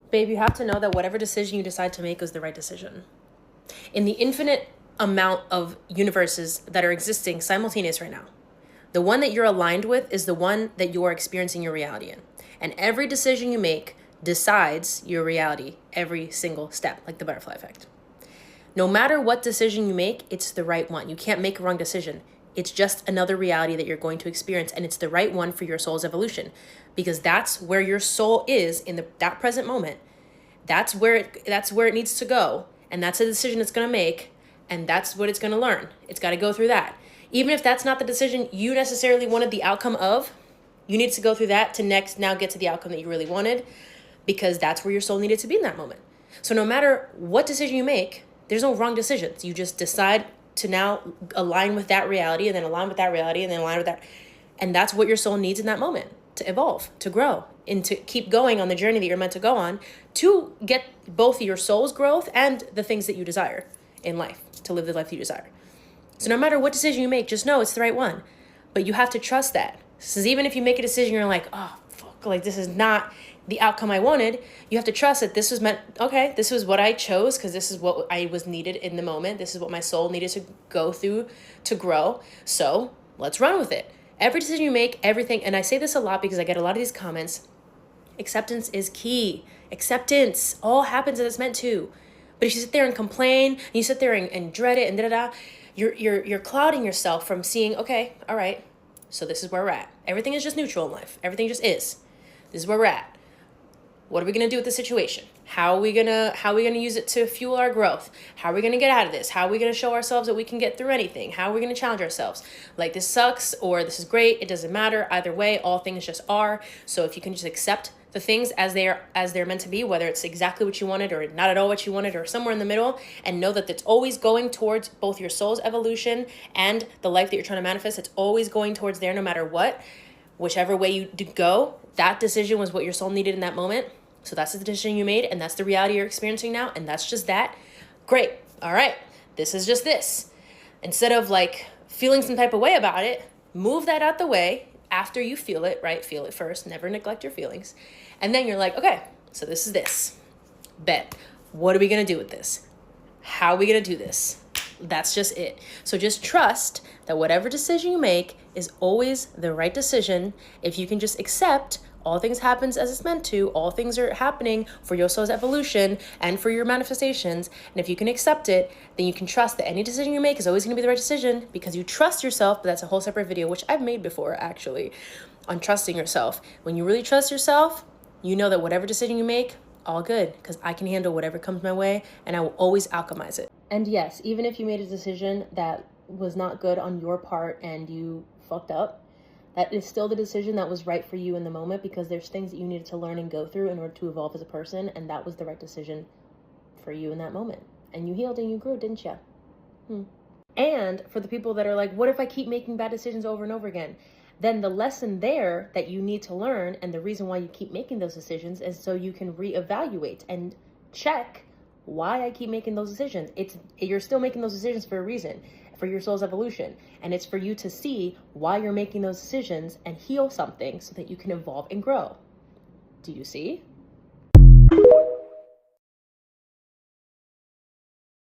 Babe, you have to know that whatever decision you decide to make is the right decision. In the infinite amount of universes that are existing simultaneous right now, the one that you're aligned with is the one that you are experiencing your reality in. And every decision you make decides your reality every single step, like the butterfly effect. No matter what decision you make, it's the right one. You can't make a wrong decision. It's just another reality that you're going to experience, and it's the right one for your soul's evolution, because that's where your soul is in that present moment. That's where it needs to go, and that's a decision it's going to make, and that's what it's going to learn. It's got to go through that. Even if that's not the decision you necessarily wanted the outcome of, you need to go through that to now get to the outcome that you really wanted, because that's where your soul needed to be in that moment. So no matter what decision you make, there's no wrong decisions. You just decide to now align with that reality, and then align with that reality, and then align with that. And that's what your soul needs in that moment to evolve, to grow, and to keep going on the journey that you're meant to go on, to get both your soul's growth and the things that you desire in life, to live the life that you desire. So no matter what decision you make, just know it's the right one. But you have to trust that. Because even if you make a decision, you're like, oh, fuck, like this is not the outcome I wanted, you have to trust that this was meant, okay, this was what I chose because this is what I was needed in the moment. This is what my soul needed to go through to grow. So let's run with it. Every decision you make, everything, and I say this a lot because I get a lot of these comments, acceptance is key. Acceptance all happens as it's meant to. But if you sit there and complain, and you sit there and dread it and da-da-da, you're clouding yourself from seeing, okay, all right, so this is where we're at. Everything is just neutral in life. Everything just is. This is where we're at. What are we going to do with the situation? How are we going to use it to fuel our growth? How are we going to get out of this? How are we going to show ourselves that we can get through anything? How are we going to challenge ourselves? Like, this sucks or this is great. It doesn't matter. Either way, all things just are. So if you can just accept the things as they're meant to be, whether it's exactly what you wanted or not at all what you wanted or somewhere in the middle, and know that it's always going towards both your soul's evolution and the life that you're trying to manifest. It's always going towards there no matter what. Whichever way you go, that decision was what your soul needed in that moment. So that's the decision you made, and that's the reality you're experiencing now, and that's just that. Great. All right. This is just this. Instead of like feeling some type of way about it, move that out the way after you feel it, right? Feel it first. Never neglect your feelings. And then you're like, okay, so this is this. Bet. What are we going to do with this? How are we going to do this? That's just it. So just trust that whatever decision you make is always the right decision. If you can just accept all things happens as it's meant to, all things are happening for your soul's evolution and for your manifestations. And if you can accept it, then you can trust that any decision you make is always going to be the right decision because you trust yourself. But that's a whole separate video, which I've made before actually, on trusting yourself. When you really trust yourself, you know that whatever decision you make, all good, because I can handle whatever comes my way and I will always alchemize it. And yes, even if you made a decision that was not good on your part and you fucked up, that is still the decision that was right for you in the moment, because there's things that you needed to learn and go through in order to evolve as a person, and that was the right decision for you in that moment. And you healed and you grew, didn't you? And for the people that are like, what if I keep making bad decisions over and over again? Then the lesson there that you need to learn, and the reason why you keep making those decisions, is so you can reevaluate and check why I keep making those decisions. You're still making those decisions for a reason, for your soul's evolution. And it's for you to see why you're making those decisions and heal something so that you can evolve and grow. Do you see?